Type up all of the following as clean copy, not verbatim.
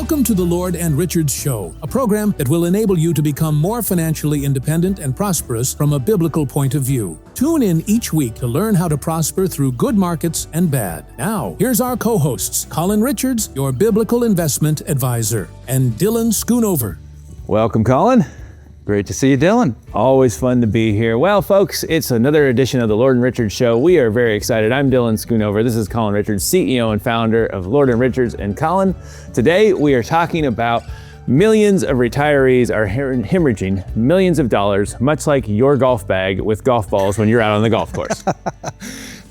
Welcome to the Lord and Richards Show, a program that will enable you to become more financially independent and prosperous from a biblical point of view. Tune in each week to learn how to prosper through good markets and bad. Now, here's our co-hosts, Colin Richards, your biblical investment advisor, and Dylan Schoonover. Welcome, Colin. Great to see you, Dylan. Always fun to be here. Well, folks, it's another edition of the Lord and Richards Show. We are very excited. I'm Dylan Schoonover. This is Colin Richards, CEO and founder of Lord and Richards. And Colin, today we are talking about millions of retirees are hemorrhaging millions of dollars, much like your golf bag with golf balls when you're out on the golf course.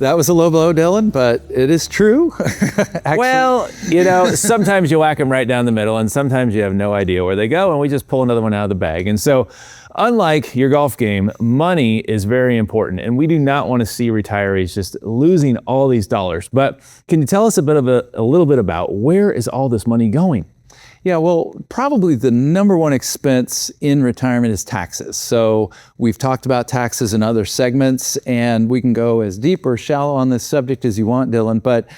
That was a low blow, Dylan, but it is true. Well, sometimes you whack them right down the middle, and sometimes you have no idea where they go, and we just pull another one out of the bag. And so, unlike your golf game, money is very important, and we do not want to see retirees just losing all these dollars. But can you tell us a little bit about where is all this money going? Yeah, well, probably the number one expense in retirement is taxes. So we've talked about taxes in other segments, and we can go as deep or shallow on this subject as you want, Dylan, but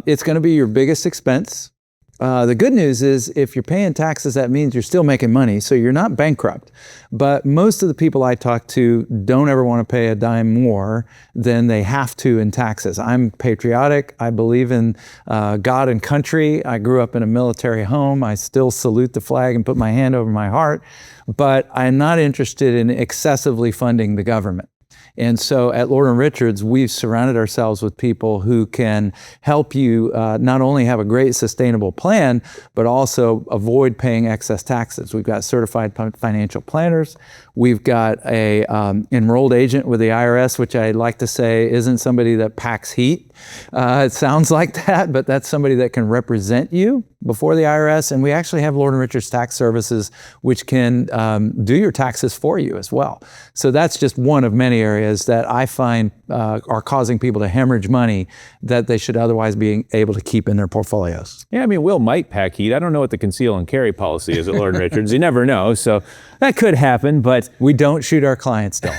it's going to be your biggest expense. The good news is if you're paying taxes, that means you're still making money, so you're not bankrupt. But most of the people I talk to don't ever want to pay a dime more than they have to in taxes. I'm patriotic. I believe in God and country. I grew up in a military home. I still salute the flag and put my hand over my heart, but I'm not interested in excessively funding the government. And so at Lord & Richards, we've surrounded ourselves with people who can help you not only have a great sustainable plan, but also avoid paying excess taxes. We've got certified financial planners. We've got a enrolled agent with the IRS, which I like to say isn't somebody that packs heat. It sounds like that, but that's somebody that can represent you before the IRS. And we actually have Lord & Richards Tax Services, which can do your taxes for you as well. So that's just one of many areas that I find are causing people to hemorrhage money that they should otherwise be able to keep in their portfolios. Yeah, I mean, Will might pack heat. I don't know what the conceal and carry policy is at Lord & Richards. You never know. So that could happen, but we don't shoot our clients down.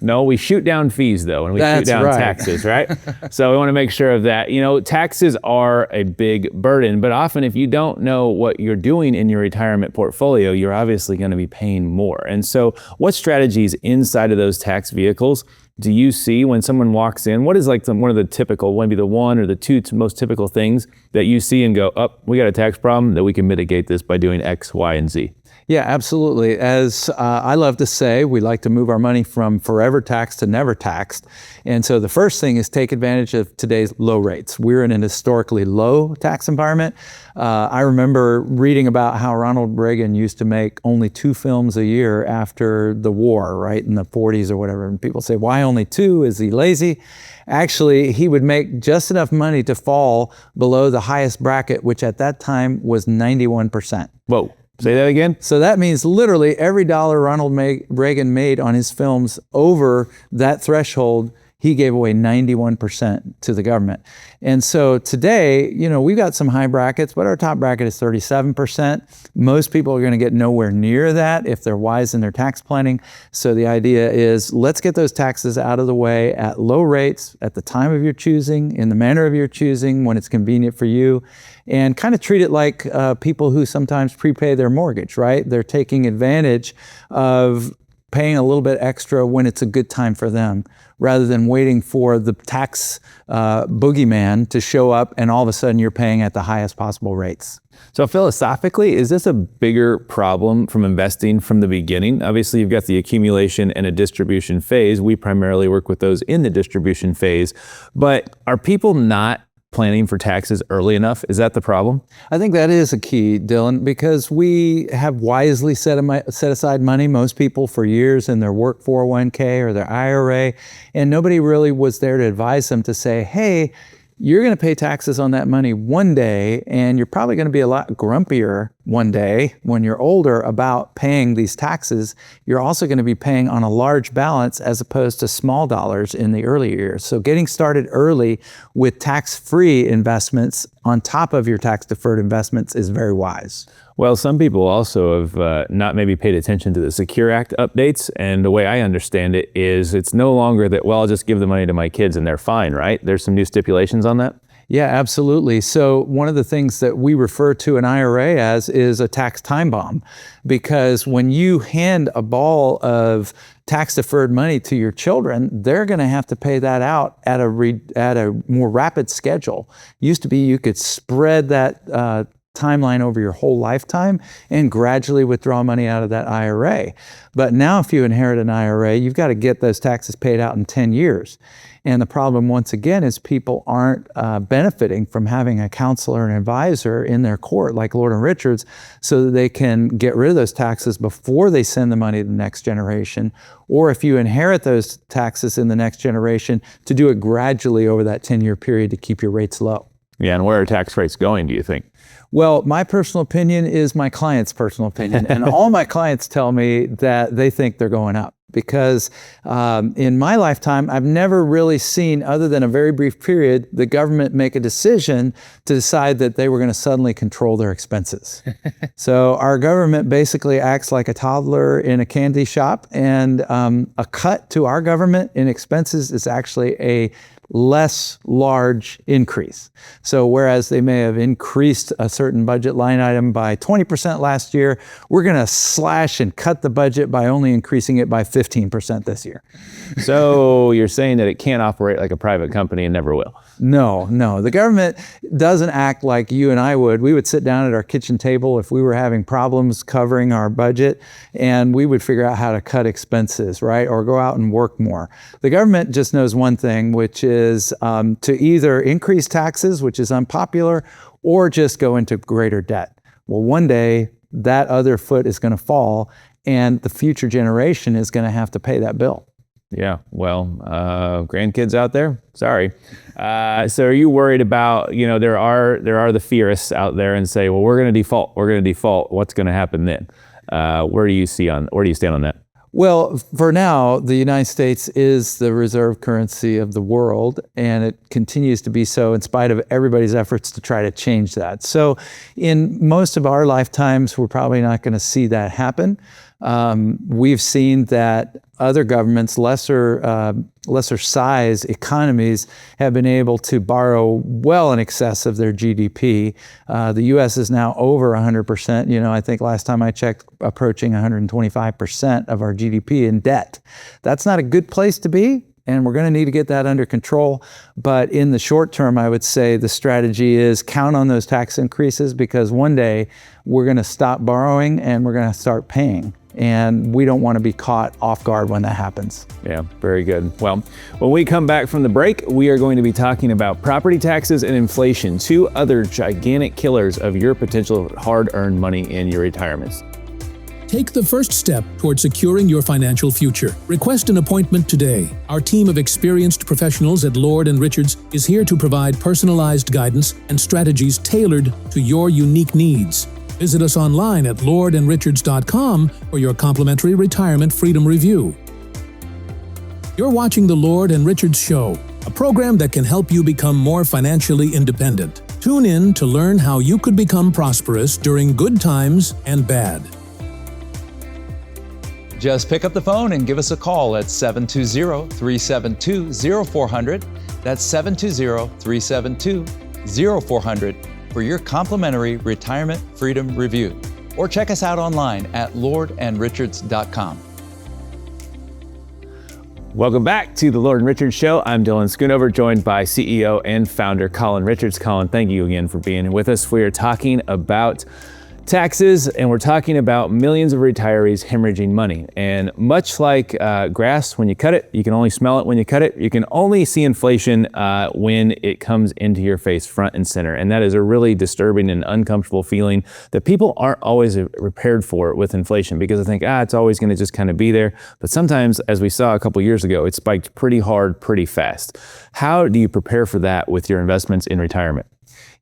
No, we shoot down fees though, and we shoot down taxes, right? So we want to make sure of that. Taxes are a big burden, but often if you don't know what you're doing in your retirement portfolio, you're obviously going to be paying more. And so what strategies inside of those tax vehicles do you see when someone walks in? What is like one of the typical, maybe the one or the two most typical things that you see and go, we got a tax problem that we can mitigate this by doing X, Y, and Z? Yeah, absolutely. As I love to say, we like to move our money from forever taxed to never taxed. And so the first thing is take advantage of today's low rates. We're in an historically low tax environment. I remember reading about how Ronald Reagan used to make only 2 films a year after the war, right, in the 40s or whatever. And people say, why only 2? Is he lazy? Actually, he would make just enough money to fall below the highest bracket, which at that time was 91%. Whoa. Say that again? So that means literally every dollar Ronald Reagan made on his films over that threshold, he gave away 91% to the government. And so today, we've got some high brackets, but our top bracket is 37%. Most people are going to get nowhere near that if they're wise in their tax planning. So the idea is let's get those taxes out of the way at low rates, at the time of your choosing, in the manner of your choosing, when it's convenient for you, and kind of treat it like people who sometimes prepay their mortgage, right? They're taking advantage of paying a little bit extra when it's a good time for them, rather than waiting for the tax boogeyman to show up and all of a sudden you're paying at the highest possible rates. So philosophically, is this a bigger problem from investing from the beginning? Obviously, you've got the accumulation and a distribution phase. We primarily work with those in the distribution phase. But are people not planning for taxes early enough? Is that the problem? I think that is a key, Dylan, because we have wisely set aside money, most people for years in their work 401k or their IRA, and nobody really was there to advise them to say, hey, you're going to pay taxes on that money one day, and you're probably going to be a lot grumpier one day when you're older about paying these taxes. You're also going to be paying on a large balance as opposed to small dollars in the early years. So getting started early with tax-free investments on top of your tax-deferred investments is very wise. Well, some people also have not maybe paid attention to the Secure Act updates, and the way I understand it is it's no longer that, well, I'll just give the money to my kids and they're fine, right? There's some new stipulations on that? Yeah, absolutely. So one of the things that we refer to an IRA as is a tax time bomb, because when you hand a ball of tax deferred money to your children, they're going to have to pay that out at a more rapid schedule. Used to be you could spread that timeline over your whole lifetime and gradually withdraw money out of that IRA. But now if you inherit an IRA, you've got to get those taxes paid out in 10 years. And the problem, once again, is people aren't benefiting from having a counselor and advisor in their court, like Lord and Richards, so that they can get rid of those taxes before they send the money to the next generation. Or if you inherit those taxes in the next generation, to do it gradually over that 10-year period to keep your rates low. Yeah, and where are tax rates going, do you think? Well, my personal opinion is my client's personal opinion. And all my clients tell me that they think they're going up. Because in my lifetime, I've never really seen, other than a very brief period, the government make a decision to decide that they were going to suddenly control their expenses. So our government basically acts like a toddler in a candy shop, and a cut to our government in expenses is actually a less large increase. So whereas they may have increased a certain budget line item by 20% last year, we're going to slash and cut the budget by only increasing it by 15% this year. So you're saying that it can't operate like a private company and never will? No. The government doesn't act like you and I would. We would sit down at our kitchen table if we were having problems covering our budget, and we would figure out how to cut expenses, right? Or go out and work more. The government just knows one thing, which is to either increase taxes, which is unpopular, or just go into greater debt. Well, one day that other foot is going to fall, and the future generation is going to have to pay that bill. Yeah, well, grandkids out there, sorry. So are you worried about, there are the fearists out there and say, well, we're going to default. What's going to happen then? Where do you stand on that? Well, for now, the United States is the reserve currency of the world, and it continues to be so in spite of everybody's efforts to try to change that. So in most of our lifetimes, we're probably not going to see that happen. We've seen that other governments, lesser size economies, have been able to borrow well in excess of their GDP. The U.S. is now over 100%. I think last time I checked, approaching 125% of our GDP in debt. That's not a good place to be, and we're going to need to get that under control. But in the short term, I would say the strategy is count on those tax increases, because one day we're going to stop borrowing and we're going to start paying. And we don't want to be caught off guard when that happens. Yeah, very good. Well, when we come back from the break, we are going to be talking about property taxes and inflation, two other gigantic killers of your potential hard-earned money in your retirements. Take the first step toward securing your financial future. Request an appointment today. Our team of experienced professionals at Lord & Richards is here to provide personalized guidance and strategies tailored to your unique needs. Visit us online at lordandrichards.com for your complimentary Retirement Freedom Review. You're watching The Lord & Richards Show, a program that can help you become more financially independent. Tune in to learn how you could become prosperous during good times and bad. Just pick up the phone and give us a call at 720-372-0400. That's 720-372-0400 for your complimentary Retirement Freedom Review. Or check us out online at lordandrichards.com. Welcome back to the Lord & Richards Show. I'm Dylan Schoonover, joined by CEO and founder Colin Richards. Colin, thank you again for being with us. We are talking about taxes, and we're talking about millions of retirees hemorrhaging money. And much like grass, when you cut it, you can only smell it when you cut it. You can only see inflation when it comes into your face front and center. And that is a really disturbing and uncomfortable feeling that people aren't always prepared for with inflation, because they think, it's always going to just kind of be there. But sometimes, as we saw a couple years ago, it spiked pretty hard, pretty fast. How do you prepare for that with your investments in retirement?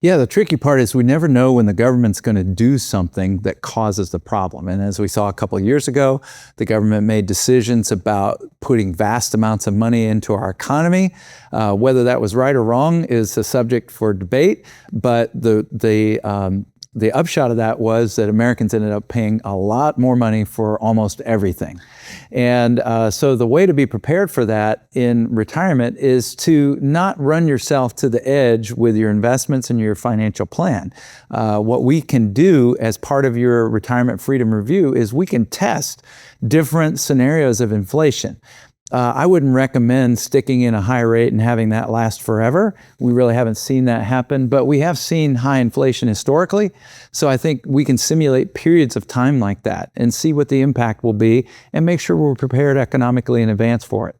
Yeah, the tricky part is we never know when the government's going to do something that causes the problem. And as we saw a couple of years ago, the government made decisions about putting vast amounts of money into our economy. Whether that was right or wrong is a subject for debate, but the the upshot of that was that Americans ended up paying a lot more money for almost everything. And so the way to be prepared for that in retirement is to not run yourself to the edge with your investments and your financial plan. What we can do as part of your retirement freedom review is we can test different scenarios of inflation. I wouldn't recommend sticking in a high rate and having that last forever. We really haven't seen that happen, but we have seen high inflation historically. So I think we can simulate periods of time like that and see what the impact will be and make sure we're prepared economically in advance for it.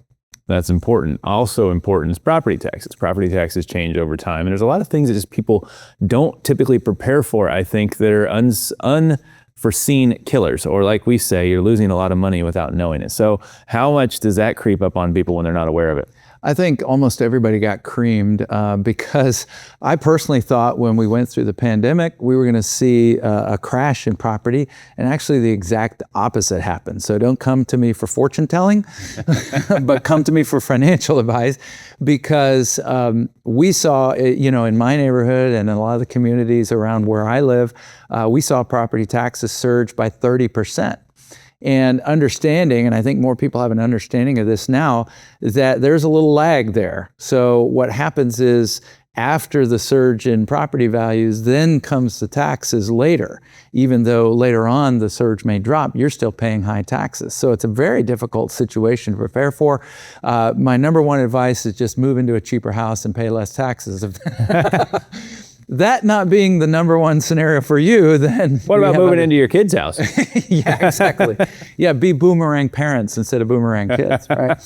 That's important. Also important is property taxes. Property taxes change over time. And there's a lot of things that just people don't typically prepare for, I think, that are unforeseen killers, or like we say, you're losing a lot of money without knowing it. So how much does that creep up on people when they're not aware of it? I think almost everybody got creamed because I personally thought when we went through the pandemic, we were going to see a crash in property, and actually the exact opposite happened. So don't come to me for fortune telling, but come to me for financial advice, because we saw, in my neighborhood and in a lot of the communities around where I live, we saw property taxes surge by 30%. And understanding, and I think more people have an understanding of this now, that there's a little lag there. So what happens is after the surge in property values, then comes the taxes later. Even though later on the surge may drop, you're still paying high taxes. So it's a very difficult situation to prepare for. My number one advice is just move into a cheaper house and pay less taxes. That not being the number one scenario for you, then... What about moving into your kid's house? Yeah, exactly. Yeah, be boomerang parents instead of boomerang kids, right?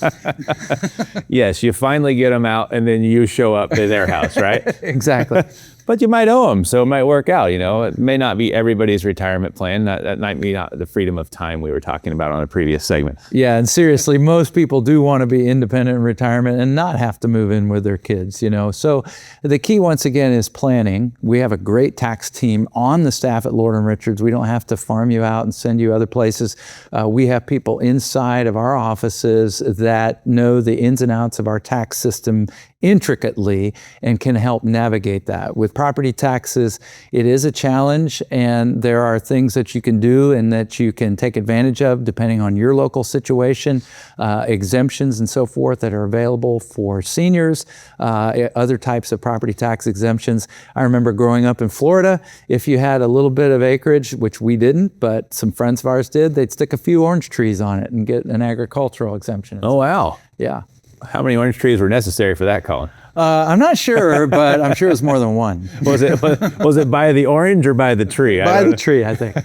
Yes, you finally get them out and then you show up to their house, right? Exactly. But you might owe them, so it might work out, It may not be everybody's retirement plan. That might be not the freedom of time we were talking about on a previous segment. Yeah, and seriously, most people do want to be independent in retirement and not have to move in with their kids, So the key, once again, is planning. We have a great tax team on the staff at Lord & Richards. We don't have to farm you out and send you other places. We have people inside of our offices that know the ins and outs of our tax system intricately and can help navigate that. With property taxes, it is a challenge, and there are things that you can do and that you can take advantage of depending on your local situation, exemptions and so forth that are available for seniors, other types of property tax exemptions. I remember growing up in Florida, if you had a little bit of acreage, which we didn't, but some friends of ours did, they'd stick a few orange trees on it and get an agricultural exemption. Oh, wow. Yeah. How many orange trees were necessary for that, Colin? I'm not sure, but I'm sure it was more than one. Was it by the orange or by the tree? By the tree, I think.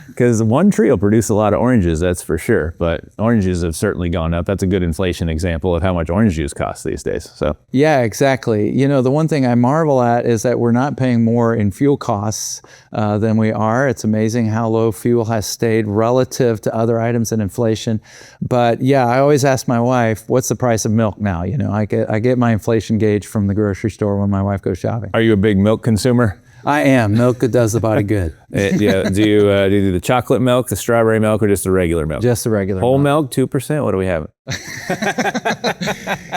Because one tree will produce a lot of oranges, that's for sure. But oranges have certainly gone up. That's a good inflation example of how much orange juice costs these days. So yeah, exactly. The one thing I marvel at is that we're not paying more in fuel costs than we are. It's amazing how low fuel has stayed relative to other items in inflation. But yeah, I always ask my wife, what's the price of milk now? I get my inflation gauge from the grocery store when my wife goes shopping. Are you a big milk consumer? I am. Milk does the body good. Yeah. Do you do the chocolate milk, the strawberry milk, or just the regular milk? Just the regular Whole milk, 2%? What do we have?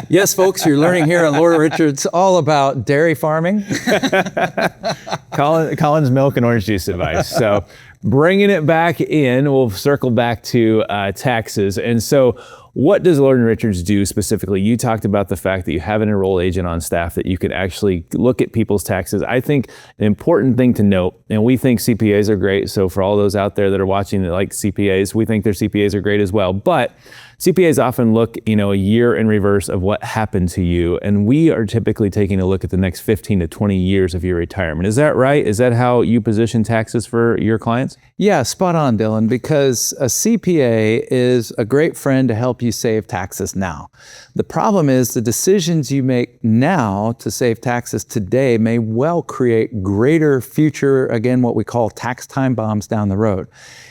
Yes, folks, you're learning here on Lord & Richards all about dairy farming. Colin's milk and orange juice advice. So bringing it back in, we'll circle back to taxes. And so what does Lord & Richards do specifically? You talked about the fact that you have an enrolled agent on staff that you can actually look at people's taxes. I think an important thing to note, and we think CPAs are great, so for all those out there that are watching that like CPAs, we think their CPAs are great as well. But CPAs often look, a year in reverse of what happened to you, and we are typically taking a look at the next 15 to 20 years of your retirement. Is that right? Is that how you position taxes for your clients? Yeah, spot on, Dylan, because a CPA is a great friend to help you save taxes now. The problem is the decisions you make now to save taxes today may well create greater future, again, what we call tax time bombs down the road.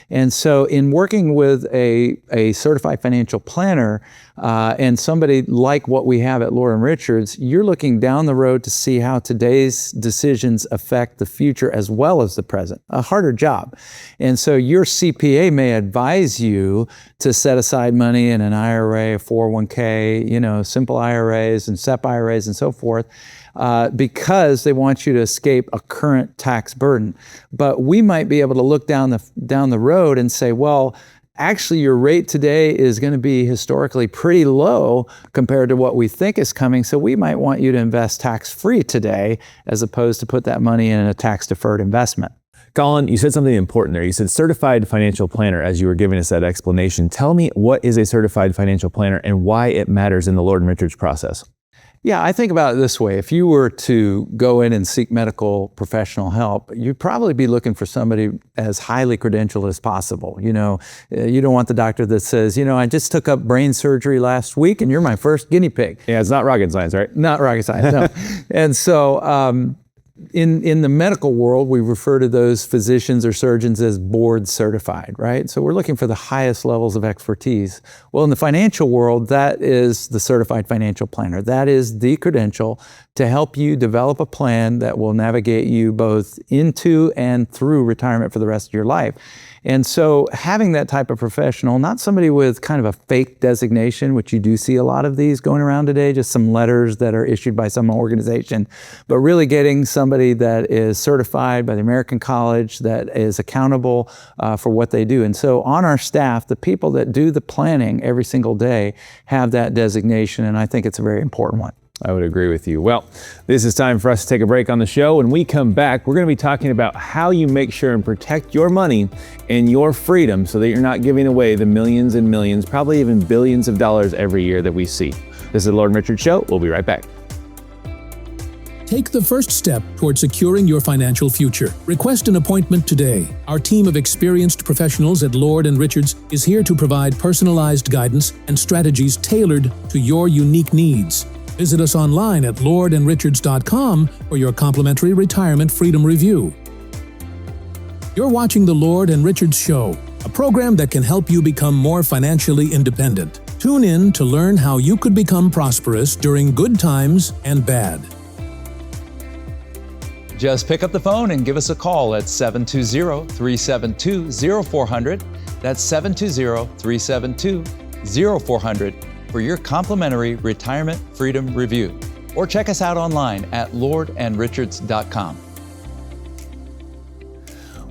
And so in working with a certified financial planner and somebody like what we have at Lord & Richards, you're looking down the road to see how today's decisions affect the future as well as the present. A harder job. And so your CPA may advise you to set aside money in an IRA, a 401k, simple IRAs and SEP IRAs and so forth, because they want you to escape a current tax burden. But we might be able to look down the road and say, well, actually your rate today is going to be historically pretty low compared to what we think is coming. So we might want you to invest tax-free today as opposed to put that money in a tax-deferred investment. Colin, you said something important there. You said certified financial planner as you were giving us that explanation. Tell me, what is a certified financial planner and why it matters in the Lord & Richards process? Yeah, I think about it this way. If you were to go in and seek medical professional help, you'd probably be looking for somebody as highly credentialed as possible. You don't want the doctor that says, I just took up brain surgery last week and you're my first guinea pig. Yeah, it's not rocket science, right? Not rocket science, no. And so in the medical world, we refer to those physicians or surgeons as board certified, right? So we're looking for the highest levels of expertise. Well, in the financial world, that is the certified financial planner. That is the credential to help you develop a plan that will navigate you both into and through retirement for the rest of your life. And so having that type of professional, not somebody with kind of a fake designation, which you do see a lot of these going around today, just some letters that are issued by some organization, but really getting somebody that is certified by the American College, that is accountable for what they do. And so on our staff, the people that do the planning every single day have that designation, and I think it's a very important one. I would agree with you. Well, this is time for us to take a break on the show. When we come back, we're going to be talking about how you make sure and protect your money and your freedom so that you're not giving away the millions and millions, probably even billions of dollars every year that we see. This is the Lord & Richards Show. We'll be right back. Take the first step toward securing your financial future. Request an appointment today. Our team of experienced professionals at Lord & Richards is here to provide personalized guidance and strategies tailored to your unique needs. Visit us online at lordandrichards.com for your complimentary retirement freedom review. You're watching the Lord & Richards Show, a program that can help you become more financially independent. Tune in to learn how you could become prosperous during good times and bad. Just pick up the phone and give us a call at 720-372-0400. That's 720-372-0400 for your complimentary retirement freedom review. Or check us out online at lordandrichards.com.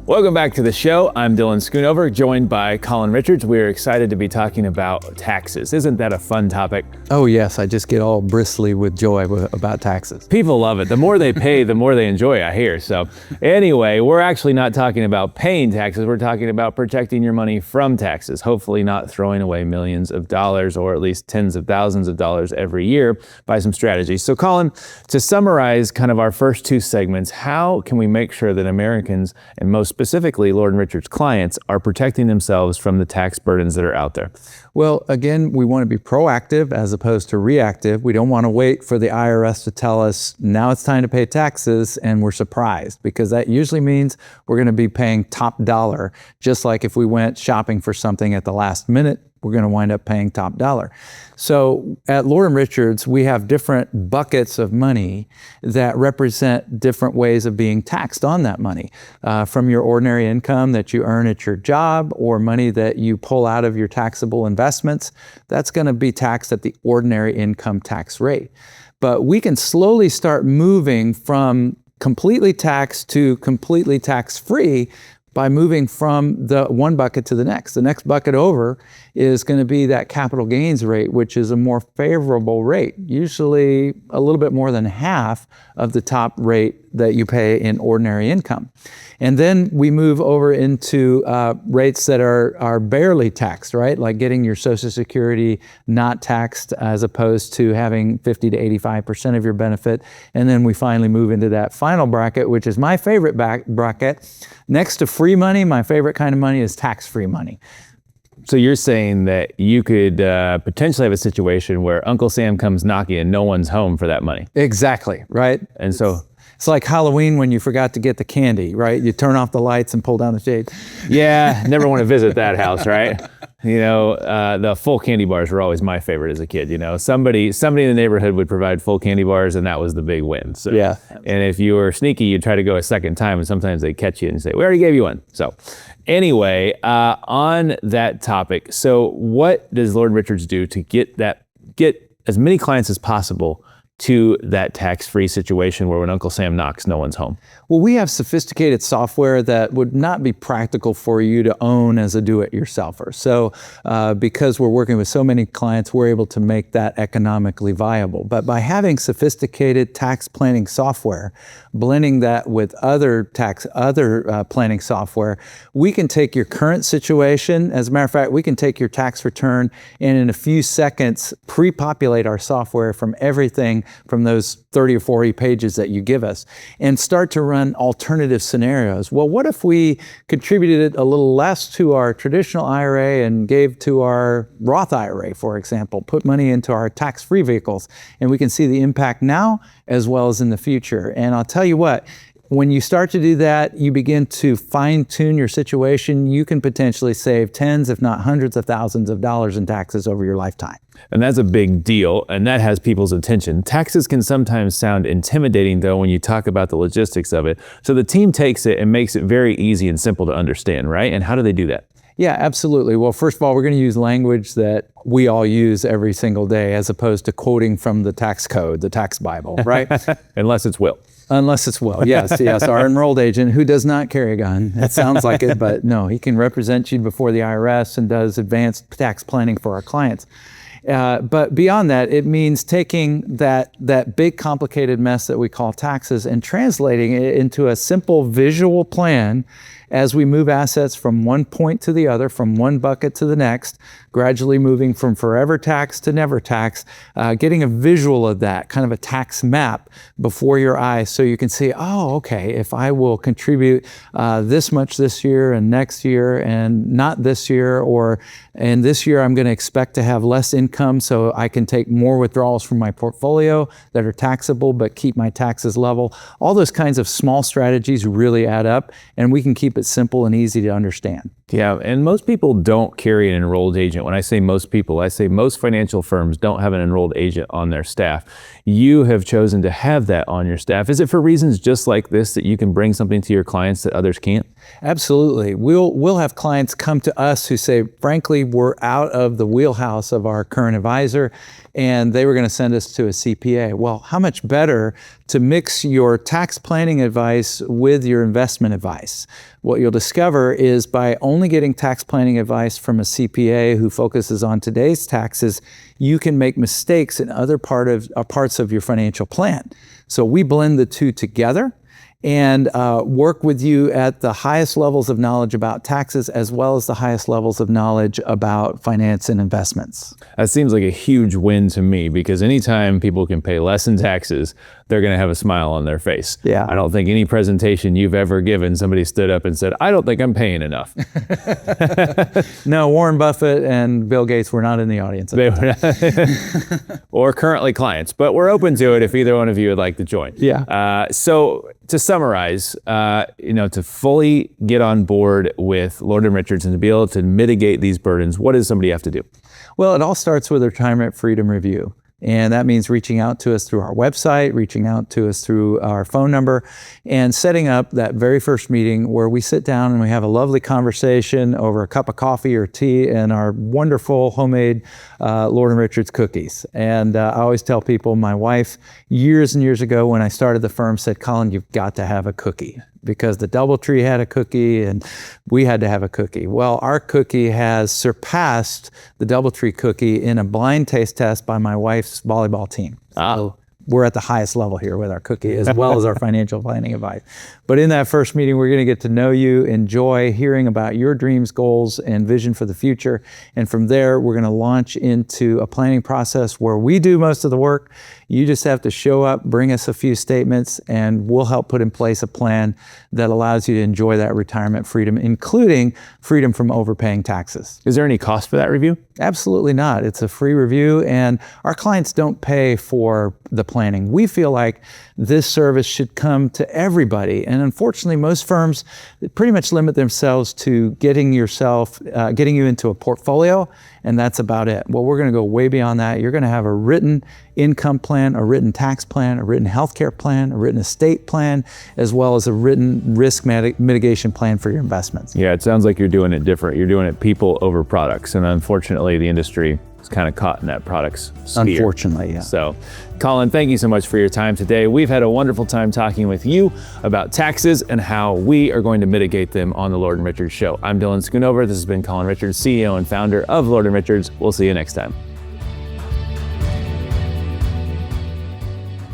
Welcome back to the show. I'm Dylan Schoonover, joined by Colin Richards. We're excited to be talking about taxes. Isn't that a fun topic? Oh yes, I just get all bristly with joy about taxes. People love it. The more they pay, the more they enjoy, I hear. So anyway, we're actually not talking about paying taxes. We're talking about protecting your money from taxes, hopefully not throwing away millions of dollars or at least tens of thousands of dollars every year by some strategies. So Colin, to summarize kind of our first two segments, how can we make sure that Americans, and most specifically Lord & Richards clients, are protecting themselves from the tax burdens that are out there? Well, again, we want to be proactive as opposed to reactive. We don't want to wait for the IRS to tell us, now it's time to pay taxes, and we're surprised, because that usually means we're going to be paying top dollar. Just like if we went shopping for something at the last minute, we're going to wind up paying top dollar. So at Lord & Richards, we have different buckets of money that represent different ways of being taxed on that money. From your ordinary income that you earn at your job, or money that you pull out of your taxable investments, that's going to be taxed at the ordinary income tax rate. But we can slowly start moving from completely taxed to completely tax-free by moving from the one bucket to the next. The next bucket over is going to be that capital gains rate, which is a more favorable rate, usually a little bit more than half of the top rate that you pay in ordinary income. And then we move over into rates that are barely taxed, right? Like getting your Social Security not taxed, as opposed to having 50 to 85% of your benefit. And then we finally move into that final bracket, which is my favorite bracket. Next to free money, my favorite kind of money is tax-free money. So you're saying that you could potentially have a situation where Uncle Sam comes knocking and no one's home for that money. Exactly, right? And so it's like Halloween when you forgot to get the candy, right? You turn off the lights and pull down the shade. Yeah, never want to visit that house, right? The full candy bars were always my favorite as a kid. Somebody in the neighborhood would provide full candy bars, and that was the big win. So, yeah. And if you were sneaky, you'd try to go a second time, and sometimes they'd catch you and say, "We already gave you one." So, anyway, on that topic, so what does Lord Richards do to get as many clients as possible to that tax-free situation where when Uncle Sam knocks, no one's home? Well, we have sophisticated software that would not be practical for you to own as a do-it-yourselfer. So because we're working with so many clients, we're able to make that economically viable. But by having sophisticated tax planning software, blending that with other planning software, we can take your current situation. As a matter of fact, we can take your tax return and in a few seconds pre-populate our software from everything from those 30 or 40 pages that you give us and start to run alternative scenarios. Well, what if we contributed a little less to our traditional IRA and gave to our Roth IRA, for example, put money into our tax-free vehicles, and we can see the impact now as well as in the future. And I'll tell you what, when you start to do that, you begin to fine-tune your situation. You can potentially save tens, if not hundreds of thousands of dollars in taxes over your lifetime. And that's a big deal, and that has people's attention. Taxes can sometimes sound intimidating, though, when you talk about the logistics of it. So the team takes it and makes it very easy and simple to understand, right? And how do they do that? Yeah, absolutely. Well, first of all, we're going to use language that we all use every single day as opposed to quoting from the tax code, the tax Bible, right? Unless it's Will. Unless it's Will, yes, our enrolled agent who does not carry a gun. It sounds like it, but no, he can represent you before the IRS and does advanced tax planning for our clients. But beyond that, it means taking that big complicated mess that we call taxes and translating it into a simple visual plan as we move assets from one point to the other, from one bucket to the next, gradually moving from forever tax to never tax, getting a visual of that, kind of a tax map before your eyes so you can see, oh, okay, if I will contribute this much this year and next year and not this year, and this year I'm going to expect to have less income so I can take more withdrawals from my portfolio that are taxable but keep my taxes level. All those kinds of small strategies really add up, and we can keep it simple and easy to understand. Yeah, and most people don't carry an enrolled agent. When I say most people, I say most financial firms don't have an enrolled agent on their staff. You have chosen to have that on your staff. Is it for reasons just like this that you can bring something to your clients that others can't? Absolutely. We'll have clients come to us who say, frankly, we're out of the wheelhouse of our current advisor, and they were going to send us to a CPA. Well, how much better to mix your tax planning advice with your investment advice? What you'll discover is by only getting tax planning advice from a CPA who focuses on today's taxes, you can make mistakes in other parts of your financial plan. So we blend the two together and work with you at the highest levels of knowledge about taxes as well as the highest levels of knowledge about finance and investments. That seems like a huge win to me, because anytime people can pay less in taxes, they're going to have a smile on their face. Yeah. I don't think any presentation you've ever given, somebody stood up and said, I don't think I'm paying enough. No, Warren Buffett and Bill Gates were not in the audience. They were or currently clients, but we're open to it if either one of you would like to join. Yeah. So to summarize, to fully get on board with Lord & Richards and to be able to mitigate these burdens, what does somebody have to do? Well, it all starts with a retirement freedom review. And that means reaching out to us through our website, reaching out to us through our phone number, and setting up that very first meeting where we sit down and we have a lovely conversation over a cup of coffee or tea and our wonderful homemade Lord & Richards cookies. And I always tell people, my wife, years and years ago when I started the firm, said, Colin, you've got to have a cookie, because the DoubleTree had a cookie and we had to have a cookie. Well, our cookie has surpassed the DoubleTree cookie in a blind taste test by my wife's volleyball team. So we're at the highest level here with our cookie, as well as our financial planning advice. But in that first meeting, we're going to get to know you, enjoy hearing about your dreams, goals, and vision for the future. And from there, we're going to launch into a planning process where we do most of the work. You just have to show up, bring us a few statements, and we'll help put in place a plan that allows you to enjoy that retirement freedom, including freedom from overpaying taxes. Is there any cost for that review? Absolutely not. It's a free review, and our clients don't pay for the plan planning. We feel like this service should come to everybody. And unfortunately, most firms pretty much limit themselves to getting you into a portfolio, and that's about it. Well, we're going to go way beyond that. You're going to have a written income plan, a written tax plan, a written healthcare plan, a written estate plan, as well as a written risk mitigation plan for your investments. Yeah, it sounds like you're doing it different. You're doing it people over products. And unfortunately, the industry is kind of caught in that products sphere. Unfortunately, yeah. So, Colin, thank you so much for your time today. We've had a wonderful time talking with you about taxes and how we are going to mitigate them on the Lord & Richards Show. I'm Dylan Schoonover. This has been Colin Richards, CEO and founder of Lord & Richards. We'll see you next time.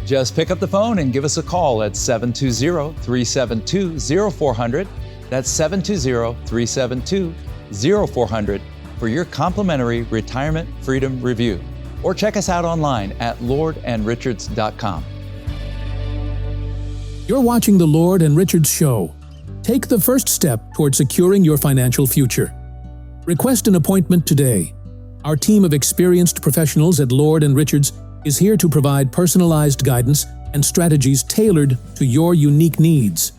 Just pick up the phone and give us a call at 720-372-0400. That's 720-372-0400 for your complimentary retirement freedom review. Or check us out online at lordandrichards.com. You're watching the Lord & Richards Show. Take the first step toward securing your financial future. Request an appointment today. Our team of experienced professionals at Lord & Richards is here to provide personalized guidance and strategies tailored to your unique needs.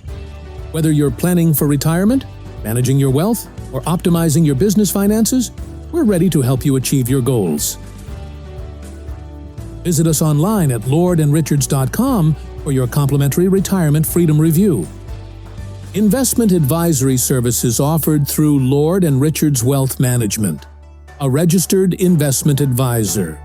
Whether you're planning for retirement, managing your wealth, or optimizing your business finances, we're ready to help you achieve your goals. Visit us online at lordandrichards.com for your complimentary retirement freedom review. Investment advisory services offered through Lord & Richards Wealth Management, a registered investment advisor.